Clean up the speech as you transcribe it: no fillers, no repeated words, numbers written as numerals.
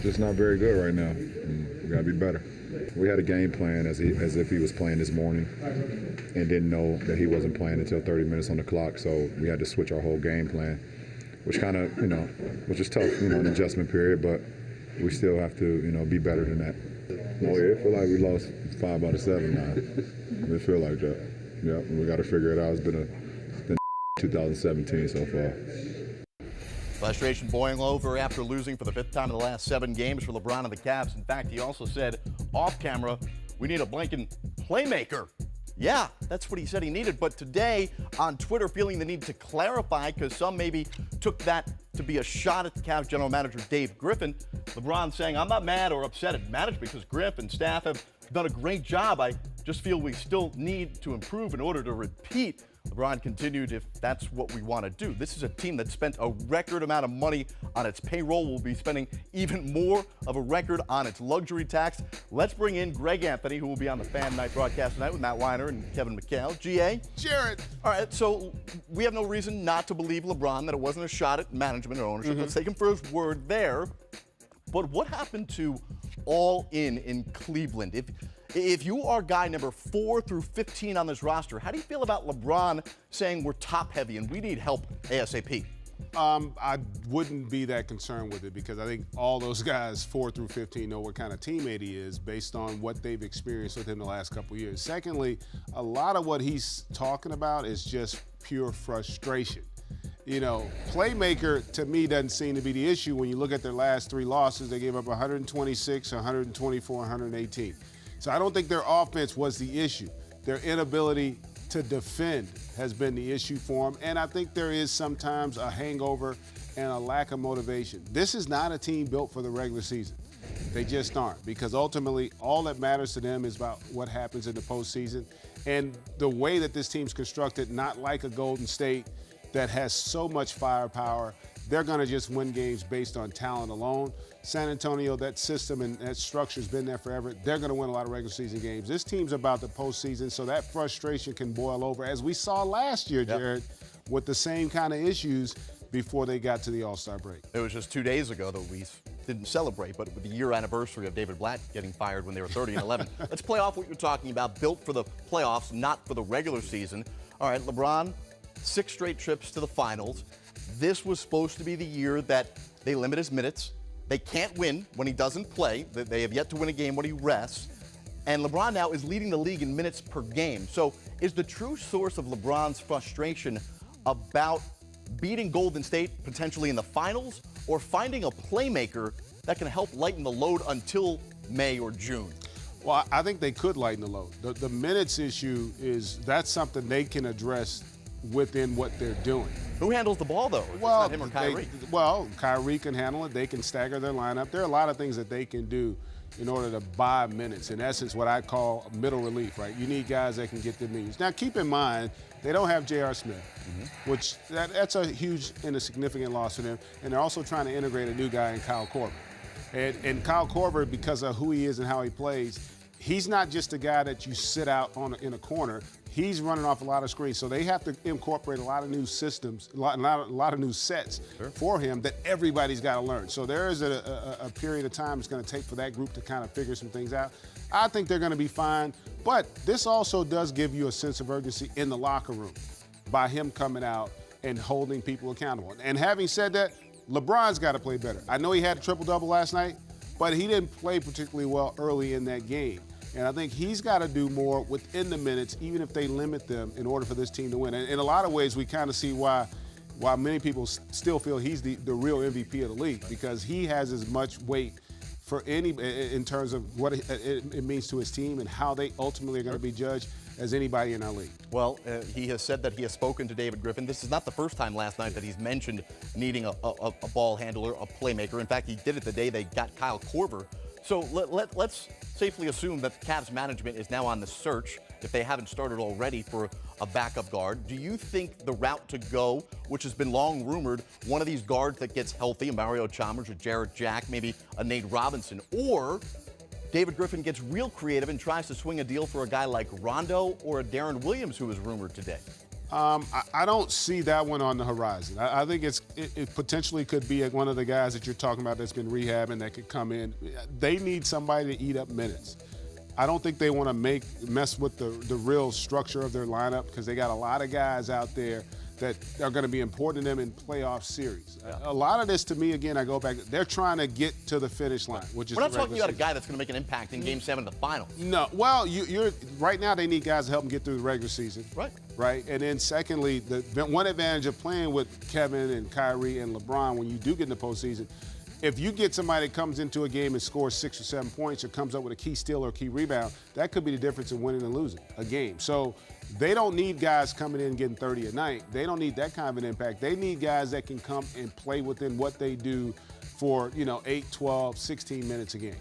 just not very good right now. We got to be better. We had a game plan as if he was playing this morning and didn't know that he wasn't playing until 30 minutes on the clock, so we had to switch our whole game plan, which kind of, which is tough, an adjustment period, but we still have to, be better than that. Oh, yeah, it feel like we lost 5 out of 7 now. It feel like that. Yeah, we got to figure it out. It's been 2017 so far. Frustration boiling over after losing for the 5th time in the last 7 games for LeBron and the Cavs. In fact, he also said off camera, we need a blanking playmaker. Yeah, that's what he said he needed. But today on Twitter, feeling the need to clarify because some maybe took that to be a shot at the Cavs general manager Dave Griffin. LeBron saying, I'm not mad or upset at management because Griff and staff have done a great job. I just feel we still need to improve in order to repeat. LeBron continued, if that's what we want to do. This is a team that spent a record amount of money on its payroll. We'll be spending even more of a record on its luxury tax. Let's bring in Gregg Anthony, who will be on the Fan Night broadcast tonight with Matt Weiner and Kevin McHale. GA? Jared. All right, so we have no reason not to believe LeBron that it wasn't a shot at management or ownership. Let's take him for his word there. But what happened to all in Cleveland? If you are guy number 4 through 15 on this roster, how do you feel about LeBron saying we're top heavy and we need help ASAP? I wouldn't be that concerned with it because I think all those guys 4 through 15 know what kind of teammate he is based on what they've experienced with him the last couple of years. Secondly, a lot of what he's talking about is just pure frustration. Playmaker, to me, doesn't seem to be the issue. When you look at their last 3 losses, they gave up 126, 124, 118. So I don't think their offense was the issue. Their inability to defend has been the issue for them. And I think there is sometimes a hangover and a lack of motivation. This is not a team built for the regular season. They just aren't, because ultimately all that matters to them is about what happens in the postseason. And the way that this team's constructed, not like a Golden State that has so much firepower, they're going to just win games based on talent alone. San Antonio, that system and that structure's been there forever. They're going to win a lot of regular season games. This team's about the postseason, so that frustration can boil over, as we saw last year, Jared, with the same kind of issues before they got to the All-Star break. It was just 2 days ago that we didn't celebrate, but with the year anniversary of David Blatt getting fired when they were 30-11. Let's play off what you're talking about, built for the playoffs, not for the regular season. All right, LeBron, 6 straight trips to the finals. This was supposed to be the year that they limit his minutes. They can't win when he doesn't play. They have yet to win a game when he rests. And LeBron now is leading the league in minutes per game. So is the true source of LeBron's frustration about beating Golden State potentially in the finals or finding a playmaker that can help lighten the load until May or June? Well, I think they could lighten the load. The minutes issue that's something they can address within what they're doing. Who handles the ball, though? It's not him or Kyrie. Kyrie can handle it. They can stagger their lineup. There are a lot of things that they can do in order to buy minutes. In essence, what I call middle relief, right? You need guys that can get the minutes. Now, keep in mind, they don't have J.R. Smith, which that's a huge and a significant loss for them. And they're also trying to integrate a new guy in Kyle Korver. And Kyle Korver, because of who he is and how he plays, he's not just a guy that you sit out in a corner. He's running off a lot of screens, so they have to incorporate a lot of new systems, a lot of new sets for him that everybody's got to learn. So there is a period of time it's going to take for that group to kind of figure some things out. I think they're going to be fine, but this also does give you a sense of urgency in the locker room by him coming out and holding people accountable. And having said that, LeBron's got to play better. I know he had a triple-double last night, but he didn't play particularly well early in that game. And I think he's got to do more within the minutes, even if they limit them, in order for this team to win. And in a lot of ways, we kind of see why many people still feel he's the real MVP of the league, because he has as much weight for in terms of what it means to his team and how they ultimately are going to be judged as anybody in our league. Well, he has said that he has spoken to David Griffin. This is not the first time last night that he's mentioned needing a ball handler, a playmaker. In fact, he did it the day they got Kyle Korver. So let's safely assume that the Cavs management is now on the search, if they haven't started already, for a backup guard. Do you think the route to go, which has been long rumored, one of these guards that gets healthy, a Mario Chalmers or Jarrett Jack, maybe a Nate Robinson, or David Griffin gets real creative and tries to swing a deal for a guy like Rondo or a Darren Williams, who is rumored today? I don't see that one on the horizon. I think it potentially could be one of the guys that you're talking about that's been rehabbing that could come in. They need somebody to eat up minutes. I don't think they want to mess with the real structure of their lineup because they got a lot of guys out there that are going to be important to them in playoff series. Yeah. A lot of this, to me, again, I go back, they're trying to get to the finish line, which is We're not talking about a guy that's going to make an impact in Game 7 of the finals. No. Well, you're right now they need guys to help them get through the regular season. Right. Right? And then secondly, the one advantage of playing with Kevin and Kyrie and LeBron when you do get in the postseason, if you get somebody that comes into a game and scores 6 or 7 points or comes up with a key steal or a key rebound, that could be the difference in winning and losing a game. So they don't need guys coming in and getting 30 a night. They don't need that kind of an impact. They need guys that can come and play within what they do for, 8, 12, 16 minutes a game.